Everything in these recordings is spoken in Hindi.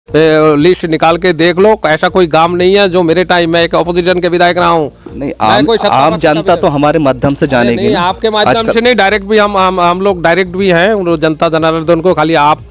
लिस्ट निकाल के देख लो, ऐसा कोई काम नहीं है जो मेरे टाइम में एक अपोजिशन के विधायक रहा हूँ। नहीं, आम जनता तो हमारे माध्यम से जानेगी नहीं, ना। आपके माध्यम से नहीं, डायरेक्ट भी हम लोग डायरेक्ट भी हैं जनता जनार्दन को, खाली आप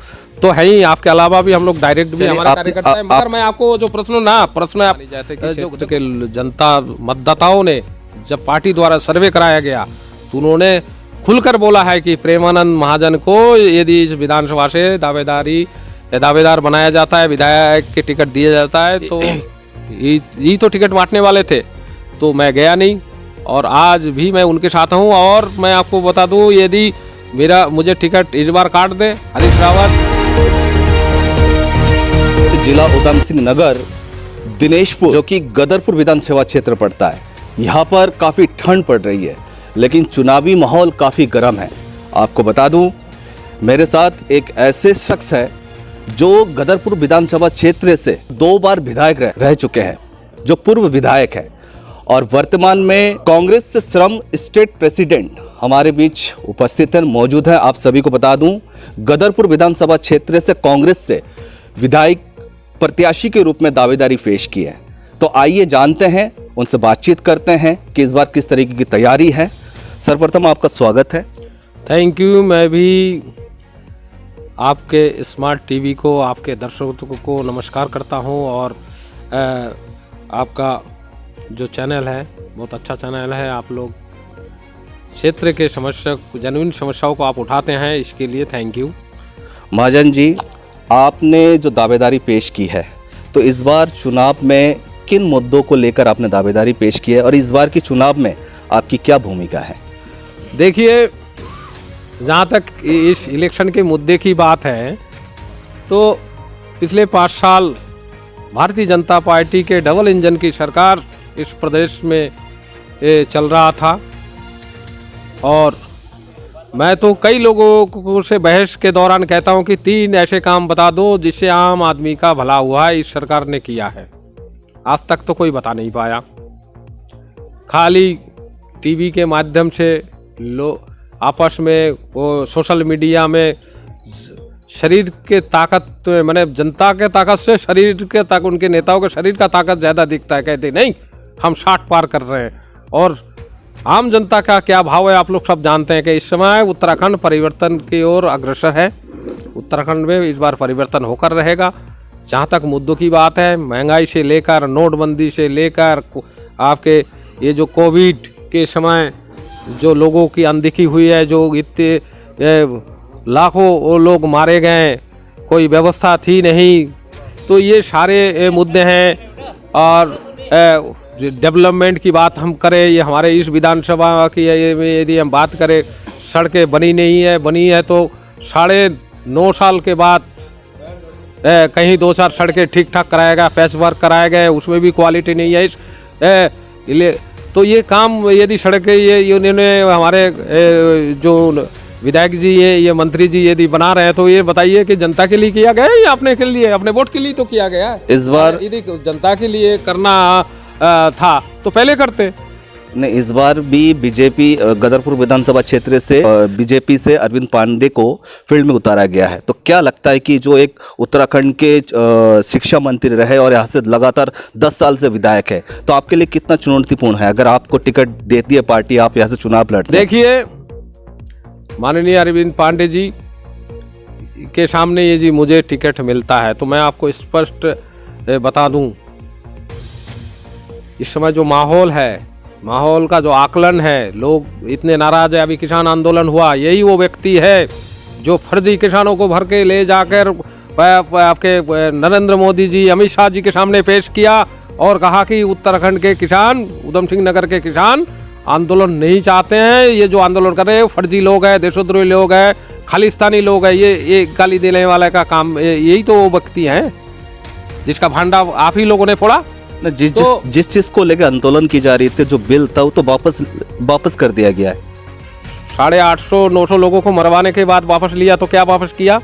तो है ही, आपके अलावा भी हम लोग डायरेक्ट भी हमारे कार्यकर्ता है। मगर मैं आपको जो प्रश्न आप जैसे कि जनता मतदाताओं ने जब पार्टी द्वारा सर्वे कराया गया तो उन्होंने खुलकर बोला है कि प्रेमानंद महाजन को यदि इस विधानसभा से दावेदार बनाया जाता है, विधायक के टिकट दिया जाता है, तो ये तो टिकट बांटने वाले थे, तो मैं गया नहीं और आज भी मैं उनके साथ हूँ। और मैं आपको बता दूँ, यदि मुझे टिकट इस बार काट दे हरीश रावत। जिला उधम सिंह नगर दिनेशपुर, जो कि गदरपुर विधानसभा क्षेत्र पड़ता है, यहाँ पर काफ़ी ठंड पड़ रही है, लेकिन चुनावी माहौल काफ़ी गर्म है। आपको बता दूं, मेरे साथ एक ऐसे शख्स है जो गदरपुर विधानसभा क्षेत्र से 2 बार विधायक रह चुके हैं, जो पूर्व विधायक है और वर्तमान में कांग्रेस से श्रम स्टेट प्रेसिडेंट हमारे बीच उपस्थित हैं, मौजूद हैं। आप सभी को बता दूं, गदरपुर विधानसभा क्षेत्र से कांग्रेस से विधायक प्रत्याशी के रूप में दावेदारी पेश की है। तो आइए जानते हैं, उनसे बातचीत करते हैं कि इस बार किस तरीके की तैयारी है। सर्वप्रथम आपका स्वागत है। Thank you. मैं भी आपके स्मार्ट टीवी को, आपके दर्शकों को नमस्कार करता हूं और आपका जो चैनल है बहुत अच्छा चैनल है। आप लोग क्षेत्र के जेन्युइन समस्याओं को आप उठाते हैं, इसके लिए थैंक यू। महाजन जी, आपने जो दावेदारी पेश की है, तो इस बार चुनाव में किन मुद्दों को लेकर आपने दावेदारी पेश की है और इस बार की चुनाव में आपकी क्या भूमिका है? देखिए, जहाँ तक इस इलेक्शन के मुद्दे की बात है, तो पिछले 5 साल भारतीय जनता पार्टी के डबल इंजन की सरकार इस प्रदेश में चल रहा था और मैं तो कई लोगों से बहस के दौरान कहता हूं कि 3 ऐसे काम बता दो जिससे आम आदमी का भला हुआ है, इस सरकार ने किया है। आज तक तो कोई बता नहीं पाया। खाली टीवी के माध्यम से आपस में वो सोशल मीडिया में शरीर के ताकत, मैंने जनता के ताकत से शरीर के ताकत, उनके नेताओं के शरीर का ताकत ज़्यादा दिखता है। कहते नहीं हम 60 पार कर रहे हैं। और आम जनता का क्या भाव है आप लोग सब जानते हैं कि इस समय उत्तराखंड परिवर्तन की ओर अग्रसर है। उत्तराखंड में इस बार परिवर्तन होकर रहेगा। जहाँ तक मुद्दों की बात है, महंगाई से लेकर, नोटबंदी से लेकर, आपके ये जो कोविड के समय जो लोगों की अनदेखी हुई है, जो इतने लाखों लोग मारे गए, कोई व्यवस्था थी नहीं, तो ये सारे मुद्दे हैं। और डेवलपमेंट की बात हम करें, ये हमारे इस विधानसभा की यदि हम बात करें, सड़कें बनी है तो 9.5 साल के बाद कहीं 2-4 सड़कें ठीक ठाक कराया गया, पैच वर्क कराए गए, उसमें भी क्वालिटी नहीं है। तो ये काम यदि सड़कें ये उन्होंने हमारे जो विधायक जी ये मंत्री जी यदि बना रहे हैं, तो ये बताइए कि जनता के लिए किया गया है या अपने के लिए, अपने वोट के लिए तो किया गया है। इस बार यदि जनता के लिए करना था तो पहले करते। नहीं, इस बार भी बीजेपी गदरपुर विधानसभा क्षेत्र से बीजेपी से अरविंद पांडे को फील्ड में उतारा गया है। तो क्या लगता है कि जो एक उत्तराखंड के शिक्षा मंत्री रहे और यहाँ से लगातार 10 साल से विधायक है, तो आपके लिए कितना चुनौतीपूर्ण है अगर आपको टिकट देती है पार्टी, आप यहाँ से चुनाव लड़ते हैं? देखिए, माननीय अरविंद पांडे जी के सामने ये जी मुझे टिकट मिलता है, तो मैं आपको स्पष्ट बता दूं, इस समय जो माहौल का जो आकलन है, लोग इतने नाराज है। अभी किसान आंदोलन हुआ, यही वो व्यक्ति है जो फर्जी किसानों को भर के ले जाकर आपके नरेंद्र मोदी जी, अमित शाह जी के सामने पेश किया और कहा कि उत्तराखंड के किसान, उधम सिंह नगर के किसान आंदोलन नहीं चाहते हैं। ये जो आंदोलन कर रहे हैं फर्जी लोग हैं, देशद्रोही लोग हैं, खालिस्तानी लोग हैं। ये गाली देने वाले का काम, यही तो वो व्यक्ति हैं जिसका भांडा आप ही लोगों ने फोड़ा। जिस चीज को लेकर आंदोलन की जा रही थी, जो बिल था, वो तो वापस कर दिया गया है। 850-900 लोगों को मरवाने के बाद वापस लिया, तो क्या वापस किया?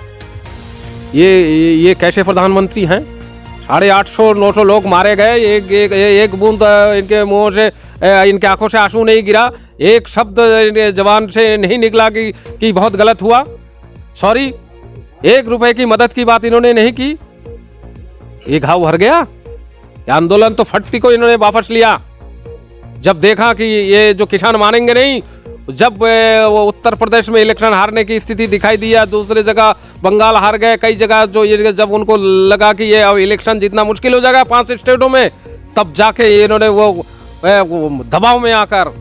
ये कैसे प्रधानमंत्री हैं? 850-900 लोग मारे गए, एक बूंद इनके मुंह से, इनके आंखों से आंसू नहीं गिरा, एक शब्द इनके जबान से नहीं निकला कि बहुत गलत हुआ, सॉरी। 1 रुपए की मदद की बात इन्होंने नहीं की। ये घाव भर गया। ये आंदोलन तो फटती को इन्होंने वापस लिया जब देखा कि ये जो किसान मानेंगे नहीं। जब वो उत्तर प्रदेश में इलेक्शन हारने की स्थिति दिखाई दिया, दूसरी जगह बंगाल हार गए, कई जगह जो ये जब उनको लगा कि ये अब इलेक्शन जीतना मुश्किल हो जाएगा 5 स्टेटों में, तब जाके इन्होंने वो दबाव में आकर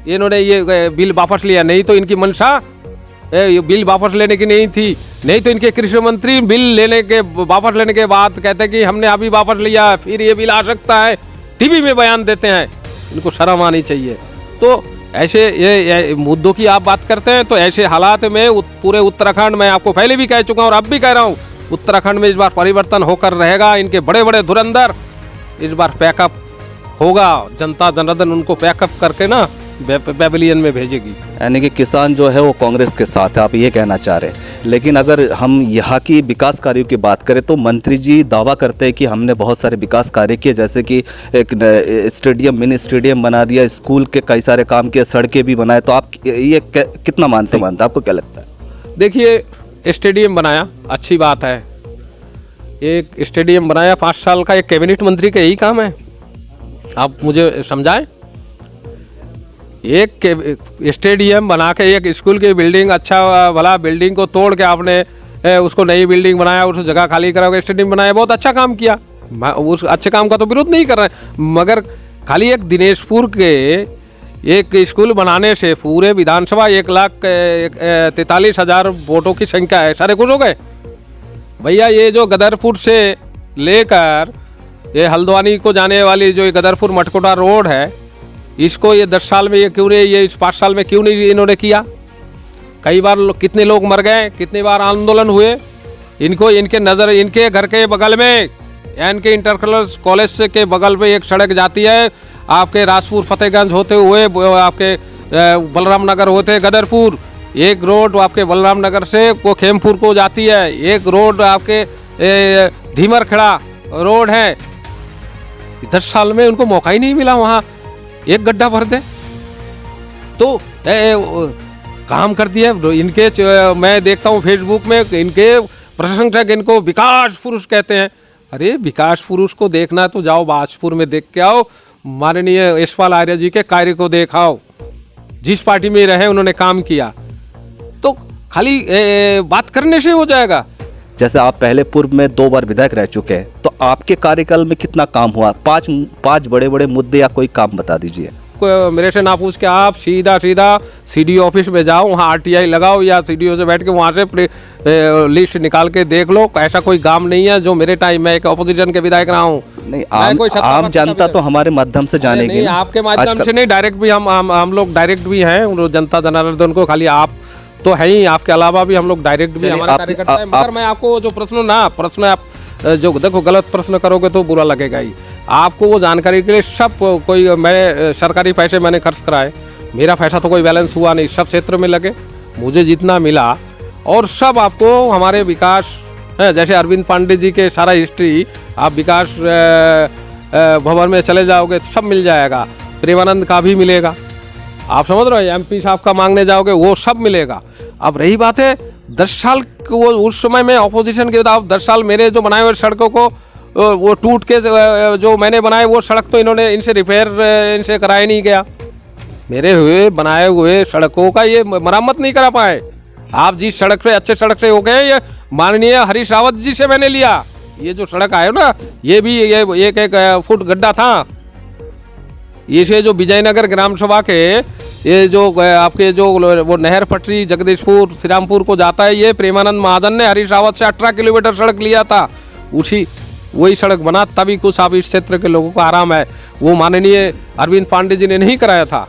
इन्होंने ये बिल वापस लिया। नहीं तो इनकी मंशा ये बिल वापस लेने की नहीं थी। नहीं तो इनके कृषि मंत्री बिल लेने के वापस लेने के बाद कहते कि हमने अभी वापस लिया, फिर ये बिल आ सकता है, टीवी में बयान देते हैं। इनको शर्म आनी चाहिए। तो ऐसे ये मुद्दों की आप बात करते हैं, तो ऐसे हालात में पूरे उत्तराखंड में, आपको पहले भी कह चुका हूँ और अब भी कह रहा हूँ, उत्तराखंड में इस बार परिवर्तन होकर रहेगा। इनके बड़े बड़े धुरंधर इस बार पैकअप होगा। जनता जनार्दन उनको पैकअप करके ना पेविलियन में भेजेगी। यानी कि किसान जो है वो कांग्रेस के साथ है, आप ये कहना चाह रहे हैं। लेकिन अगर हम यहाँ की विकास कार्यों की बात करें तो मंत्री जी दावा करते हैं कि हमने बहुत सारे विकास कार्य किए, जैसे कि एक स्टेडियम, मिनी स्टेडियम बना दिया, स्कूल के कई सारे काम किए, सड़कें भी बनाए। तो आप ये कितना मानते आपको क्या लगता है? देखिए, स्टेडियम बनाया अच्छी बात है। एक स्टेडियम बनाया 5 साल का, एक कैबिनेट मंत्री का यही काम है? आप मुझे समझाएं। एक स्टेडियम बना के, एक स्कूल की बिल्डिंग, अच्छा भला बिल्डिंग को तोड़ के आपने उसको नई बिल्डिंग बनाया, उस जगह खाली करा के स्टेडियम बनाया, बहुत अच्छा काम किया। उस अच्छे काम का तो विरोध नहीं कर रहे हैं, मगर खाली एक दिनेशपुर के एक स्कूल बनाने से पूरे विधानसभा 1,43,000 वोटों की संख्या है, सारे खुश हो गए। भैया ये जो गदरपुर से लेकर ये हल्द्वानी को जाने वाली जो गदरपुर मटकोटा रोड है, इसको ये 10 साल में ये क्यों नहीं, ये 5 साल में क्यों नहीं इन्होंने किया? कई बार कितने लोग मर गए, कितनी बार आंदोलन हुए। इनको इनके नज़र, इनके घर के बगल में, इनके इंटर कॉलेज के बगल में एक सड़क जाती है, आपके राजपुर फतेहगंज होते हुए आपके बलराम नगर होते गदरपुर। एक रोड आपके बलराम नगर से वो खेमपुर को जाती है। एक रोड आपके धीमर खड़ा रोड है। 10 साल में उनको मौका ही नहीं मिला वहाँ एक गड्ढा भर दे। तो काम कर दिया इनके। मैं देखता हूँ फेसबुक में इनके प्रशंसक इनको विकास पुरुष कहते हैं। अरे विकास पुरुष को देखना तो जाओ बाजपुर में देख के आओ, माननीय यशपाल आर्य जी के कार्य को देखाओ। जिस पार्टी में रहे उन्होंने काम किया, तो खाली बात करने से हो जाएगा। जैसे आप पहले पूर्व में 2 बार विधायक रह चुके हैं, तो आपके कार्यकाल में कितना काम हुआ? 5 बड़े बड़े मुद्दे या कोई काम बता दीजिए। मेरे से ना पूछ के आप सीधा सीडीओ ऑफिस में जाओ, वहाँ आरटीआई लगाओ, या सीडीओ से बैठ के वहाँ से लिस्ट निकाल के देख लो। ऐसा कोई काम नहीं है जो मेरे टाइम में, एक अपोजिशन के विधायक रहा हूँ। नहीं, आम जनता तो हमारे माध्यम से जानेगी। नहीं, आपके माध्यम से नहीं, डायरेक्ट भी हम लोग डायरेक्ट भी हैं जनता जनार्दन को। खाली आप तो है ही, आपके अलावा भी हम लोग डायरेक्ट भी हमारे कार्यकर्ता है। मगर मैं आपको जो प्रश्न आप जो देखो गलत प्रश्न करोगे तो बुरा लगेगा ही। आपको वो जानकारी के लिए सब कोई, मैं सरकारी पैसे मैंने खर्च कराए, मेरा पैसा तो कोई बैलेंस हुआ नहीं, सब क्षेत्र में लगे, मुझे जितना मिला। और सब आपको हमारे विकास है, जैसे अरविंद पांडे जी के सारा हिस्ट्री आप विकास भवन में चले जाओगे तो सब मिल जाएगा। प्रेमानंद का भी मिलेगा, आप समझ रहे हो। एमपी साहब का मांगने जाओगे वो सब मिलेगा। अब रही बात है 10 साल वो उस समय में ऑपोजिशन के बाद 10 साल मेरे जो बनाए हुए सड़कों को वो टूट के जो मैंने बनाए वो सड़क तो इन्होंने इनसे रिपेयर इनसे कराया नहीं गया। मेरे बनाए हुए सड़कों का ये मरम्मत नहीं करा पाए। आप जिस सड़क से अच्छे सड़क से हो गए, ये माननीय हरीश रावत जी से मैंने लिया। ये जो सड़क आए ना, ये भी ये 1 फुट गड्ढा था। ये जो विजयनगर ग्राम सभा के ये जो आपके जो वो नहर पटरी जगदीशपुर श्रीरामपुर को जाता है, ये प्रेमानंद महाजन ने हरीश रावत से 18 किलोमीटर सड़क लिया था। वही सड़क बना, तभी कुछ आप इस क्षेत्र के लोगों को आराम है। वो माननीय अरविंद पांडे जी ने नहीं कराया था।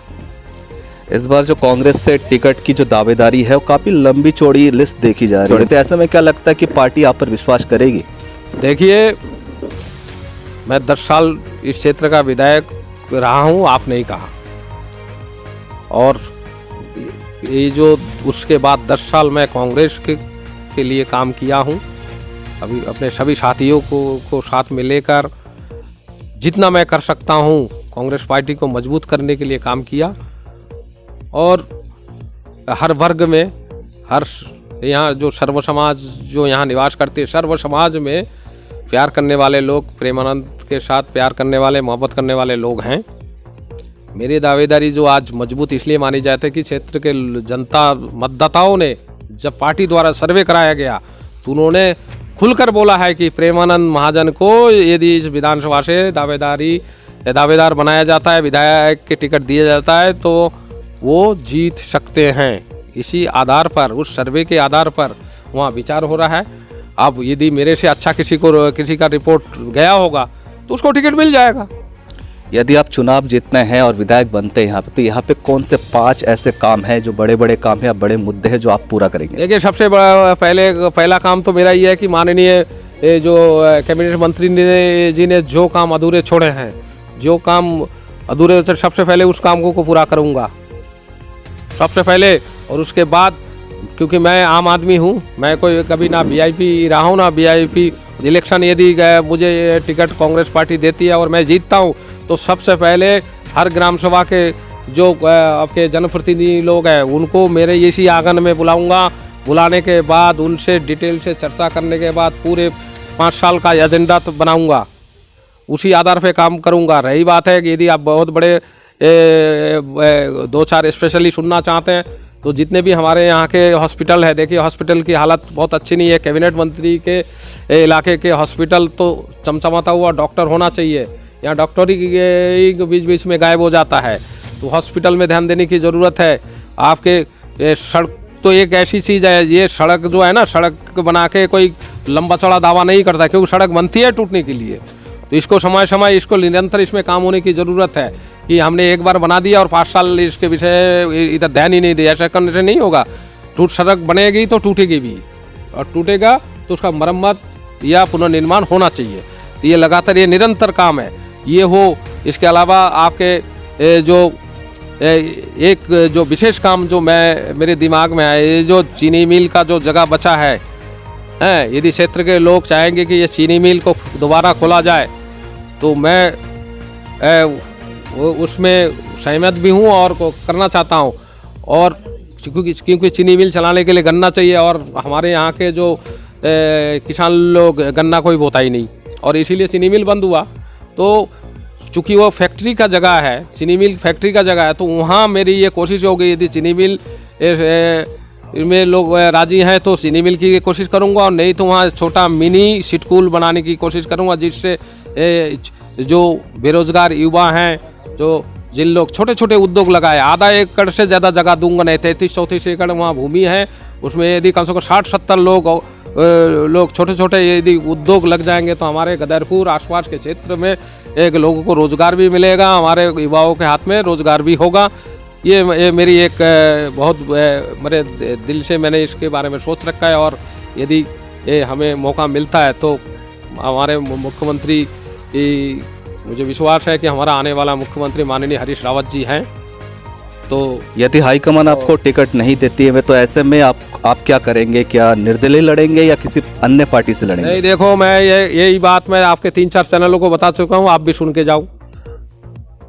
इस बार जो कांग्रेस से टिकट की जो दावेदारी है वो काफ़ी लंबी चौड़ी लिस्ट देखी जा रही है, तो ऐसे में क्या लगता है कि पार्टी आप पर विश्वास करेगी? देखिए, मैं 10 साल इस क्षेत्र का विधायक रहा हूँ, आपने ही कहा। और ये जो उसके बाद 10 साल मैं कांग्रेस के लिए काम किया हूँ। अभी अपने सभी साथियों को साथ में लेकर जितना मैं कर सकता हूँ कांग्रेस पार्टी को मजबूत करने के लिए काम किया। और हर वर्ग में, हर यहाँ जो सर्व समाज जो यहाँ निवास करते हैं, सर्व समाज में प्यार करने वाले लोग, प्रेमानंद के साथ प्यार करने वाले, मोहब्बत करने वाले लोग हैं। मेरी दावेदारी जो आज मजबूत इसलिए मानी जाती है कि क्षेत्र के जनता मतदाताओं ने जब पार्टी द्वारा सर्वे कराया गया तो उन्होंने खुलकर बोला है कि प्रेमानंद महाजन को यदि इस विधानसभा से दावेदार बनाया जाता है, विधायक के टिकट दिया जाता है, तो वो जीत सकते हैं। इसी आधार पर, उस सर्वे के आधार पर वहाँ विचार हो रहा है। अब यदि मेरे से अच्छा किसी का रिपोर्ट गया होगा तो उसको टिकट मिल जाएगा। यदि आप चुनाव जीतते हैं और विधायक बनते हैं यहाँ पे, तो यहाँ पे कौन से 5 ऐसे काम हैं जो बड़े बड़े काम हैं या बड़े मुद्दे हैं जो आप पूरा करेंगे? देखिए, सबसे बड़ा पहला काम तो मेरा ये है कि माननीय जो कैबिनेट मंत्री जी ने जो काम अधूरे छोड़े हैं, जो काम अधूरे, सबसे पहले उस काम को पूरा करूँगा सबसे पहले। और उसके बाद, क्योंकि मैं आम आदमी हूँ, मैं कोई कभी ना वीआईपी रहा हूँ ना वीआईपी। इलेक्शन यदि मुझे टिकट कांग्रेस पार्टी देती है और मैं जीतता हूँ तो सबसे पहले हर ग्राम सभा के जो आपके जनप्रतिनिधि लोग हैं उनको मेरे इसी आंगन में बुलाऊंगा। बुलाने के बाद उनसे डिटेल से चर्चा करने के बाद पूरे 5 साल का एजेंडा तो बनाऊंगा, उसी आधार पे काम करूंगा। रही बात है कि यदि आप बहुत बड़े 2-4 स्पेशली सुनना चाहते हैं तो जितने भी हमारे यहाँ के हॉस्पिटल है, देखिए हॉस्पिटल की हालत बहुत अच्छी नहीं है। कैबिनेट मंत्री के इलाके के हॉस्पिटल तो चमचमाता हुआ डॉक्टर होना चाहिए, यहाँ डॉक्टरी के बीच में गायब हो जाता है। तो हॉस्पिटल में ध्यान देने की ज़रूरत है। आपके सड़क तो एक ऐसी चीज़ है, ये सड़क जो है ना, सड़क बना के कोई लंबा चौड़ा दावा नहीं करता, क्योंकि सड़क बनती है टूटने के लिए। तो इसको समय इसको निरंतर इसमें काम होने की ज़रूरत है कि हमने एक बार बना दिया और 5 साल इसके विषय इधर ध्यान ही नहीं दिया। ऐसा करने से नहीं होगा। सड़क बनेगी तो टूटेगी भी, और टूटेगा तो उसका मरम्मत या पुनर्निर्माण होना चाहिए। तो ये लगातार, ये निरंतर काम है, ये हो। इसके अलावा आपके एक जो विशेष काम जो मेरे दिमाग में है, ये जो चीनी मिल का जो जगह बचा है, यदि क्षेत्र के लोग चाहेंगे कि ये चीनी मिल को दोबारा खोला जाए तो मैं उसमें सहमत भी हूँ और करना चाहता हूँ। और क्योंकि चीनी मिल चलाने के लिए गन्ना चाहिए, और हमारे यहाँ के जो किसान लोग गन्ना कोई बोता ही नहीं, और इसीलिए चीनी मिल बंद हुआ। तो चूँकि वो फैक्ट्री का जगह है, चीनी मिल फैक्ट्री का जगह है, तो वहाँ मेरी ये कोशिश होगी यदि चीनी मिल में लोग राजी हैं तो चीनी मिल की कोशिश करूँगा, और नहीं तो वहाँ छोटा मिनी स्कूल बनाने की कोशिश करूँगा, जिससे जो बेरोजगार युवा हैं, जिन लोग छोटे छोटे उद्योग लगाए, आधा एकड़ से ज़्यादा जगह दूंगा नहीं, 33-34 एकड़ वहाँ भूमि है, उसमें यदि कम से कम 60-70 लोग छोटे छोटे यदि उद्योग लग जाएंगे तो हमारे गदरपुर आसपास के क्षेत्र में एक लोगों को रोज़गार भी मिलेगा, हमारे युवाओं के हाथ में रोज़गार भी होगा। ये मेरी एक बहुत मेरे दिल से मैंने इसके बारे में सोच रखा है, और यदि ये हमें मौका मिलता है तो हमारे मुख्यमंत्री, मुझे विश्वास है कि हमारा आने वाला मुख्यमंत्री माननीय हरीश रावत जी हैं। तो यदि हाईकमान आपको टिकट नहीं देती है तो ऐसे में आप क्या करेंगे? क्या निर्दलीय लड़ेंगे या किसी अन्य पार्टी से लड़ेंगे? नहीं, देखो, मैं यही बात मैं आपके 3-4 चैनलों को बता चुका हूँ, आप भी सुन के जाओ।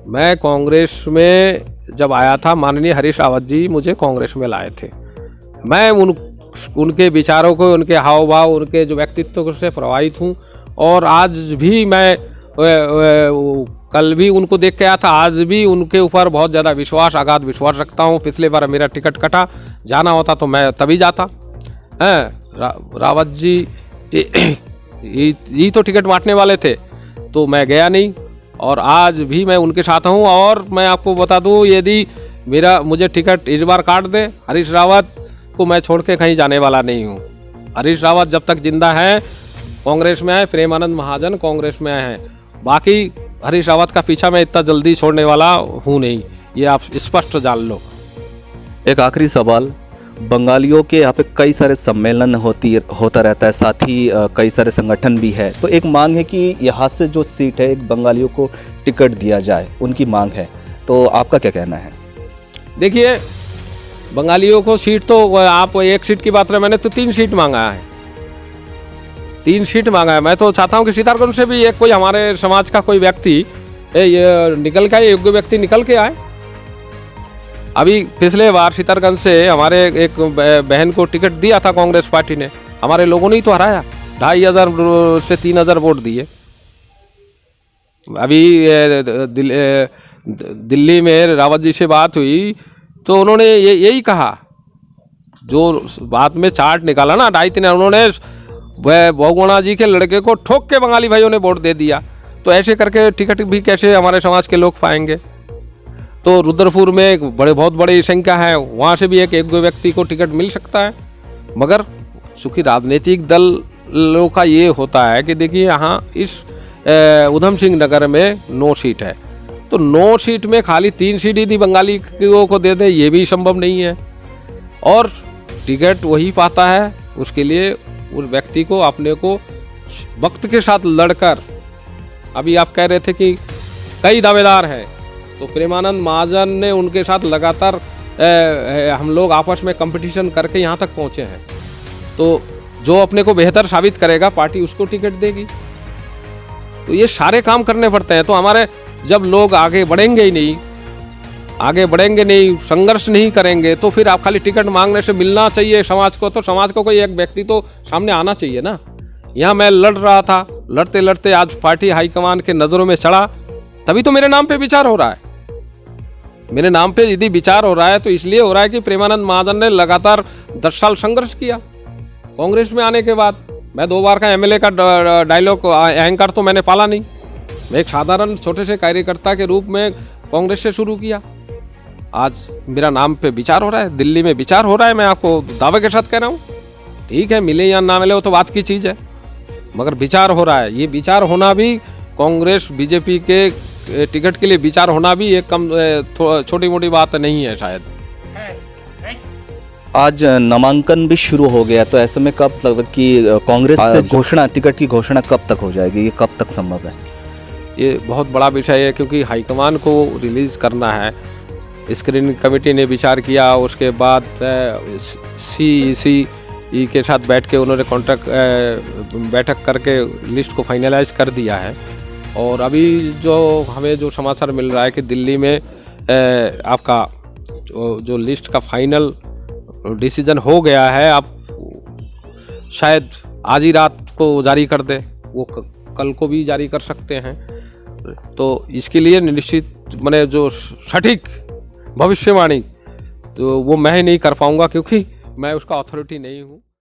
मैं कांग्रेस में जब आया था, माननीय हरीश रावत जी मुझे कांग्रेस में लाए थे। मैं उनके विचारों को, उनके हाव भाव, उनके जो व्यक्तित्व से प्रभावित हूँ, और आज भी मैं कल भी उनको देख के आया था, आज भी उनके ऊपर बहुत ज़्यादा विश्वास, अगाध विश्वास रखता हूँ। पिछले बार मेरा टिकट कटा, जाना होता तो मैं तभी जाता। रावत जी ये तो टिकट बांटने वाले थे, तो मैं गया नहीं, और आज भी मैं उनके साथ हूँ। और मैं आपको बता दूँ, यदि मुझे टिकट इस बार काट दे, हरीश रावत को मैं छोड़ के कहीं जाने वाला नहीं हूँ। हरीश रावत जब तक जिंदा है कांग्रेस में आए, प्रेमानंद महाजन कांग्रेस में आए हैं, बाकी हरीश रावत का पीछा मैं इतना जल्दी छोड़ने वाला हूँ नहीं, ये आप स्पष्ट जान लो। एक आखिरी सवाल, बंगालियों के यहाँ पे कई सारे सम्मेलन होता रहता है, साथ ही कई सारे संगठन भी है, तो एक मांग है कि यहाँ से जो सीट है एक बंगालियों को टिकट दिया जाए, उनकी मांग है, तो आपका क्या कहना है? देखिए, बंगालियों को सीट तो आप एक सीट की बात रहे, मैंने तो 3 सीट मांगा है, 3 सीट मांगा है। मैं तो चाहता हूँ कि सीतारगंज से भी एक कोई हमारे समाज का कोई व्यक्ति निकल के, योग्य व्यक्ति निकल के आए। अभी पिछले बार सीतारगंज से हमारे एक बहन को टिकट दिया था कांग्रेस पार्टी ने, हमारे लोगों ने ही तो हराया। 2,500 से 3,000 वोट दिए। अभी दिल्ली में रावत जी से बात हुई तो उन्होंने यही कहा, जो बात में चार्ट निकाला ना 2.5-3, उन्होंने बहुगुणा जी के लड़के को ठोक के बंगाली भाइयों ने वोट दे दिया। तो ऐसे करके टिकट भी कैसे हमारे समाज के लोग पाएंगे। तो रुद्रपुर में एक बहुत बड़ी संख्या है, वहाँ से भी एक व्यक्ति को टिकट मिल सकता है। मगर चूँकि राजनीतिक दलों का ये होता है कि देखिए यहाँ इस उधम सिंह नगर में 9 सीट है, तो 9 सीट में खाली 3 सीट यदि बंगाली को दे दे ये भी संभव नहीं है। और टिकट वही पाता है, उसके लिए उस व्यक्ति को अपने को वक्त के साथ लड़कर, अभी आप कह रहे थे कि कई दावेदार हैं, तो प्रेमानंद महाजन ने उनके साथ लगातार हम लोग आपस में कंपटीशन करके यहाँ तक पहुँचे हैं। तो जो अपने को बेहतर साबित करेगा पार्टी उसको टिकट देगी। तो ये सारे काम करने पड़ते हैं। तो हमारे जब लोग आगे बढ़ेंगे ही नहीं, संघर्ष नहीं करेंगे, तो फिर आप खाली टिकट मांगने से मिलना चाहिए समाज को, तो समाज को कोई एक व्यक्ति तो सामने आना चाहिए ना। यहाँ मैं लड़ रहा था, लड़ते लड़ते आज पार्टी हाईकमान के नज़रों में चढ़ा, तभी तो मेरे नाम पे विचार हो रहा है। मेरे नाम पे यदि विचार हो रहा है तो इसलिए हो रहा है कि प्रेमानंद महाजन ने लगातार 10 साल संघर्ष किया। कांग्रेस में आने के बाद मैं 2 बार का एमएलए का डायलॉग अहंकार तो मैंने पाला नहीं। मैं एक साधारण छोटे से कार्यकर्ता के रूप में कांग्रेस से शुरू किया। आज मेरा नाम पे विचार हो रहा है, दिल्ली में विचार हो रहा है, मैं आपको दावे के साथ कह रहा हूँ। ठीक है, मिले या ना मिले वो तो बात की चीज़ है, मगर विचार हो रहा है। ये विचार होना भी कांग्रेस बीजेपी के टिकट के लिए विचार होना भी एक कम छोटी मोटी बात नहीं है शायद। आज नामांकन भी शुरू हो गया, तो ऐसे में कब तक कि कांग्रेस से टिकट की घोषणा कब तक हो जाएगी, ये कब तक संभव है? ये बहुत बड़ा विषय है, क्योंकि हाईकमान को रिलीज़ करना है। स्क्रीनिंग कमेटी ने विचार किया, उसके बाद CEC के साथ बैठ के उन्होंने बैठक करके लिस्ट को फाइनलाइज कर दिया है। और अभी हमें जो समाचार मिल रहा है कि दिल्ली में आपका जो लिस्ट का फाइनल डिसीजन हो गया है, आप शायद आज ही रात को जारी कर दे, वो कल को भी जारी कर सकते हैं। तो इसके लिए निश्चित मैंने जो सटीक भविष्यवाणी तो वो मैं ही नहीं कर पाऊंगा, क्योंकि मैं उसका अथॉरिटी नहीं हूँ।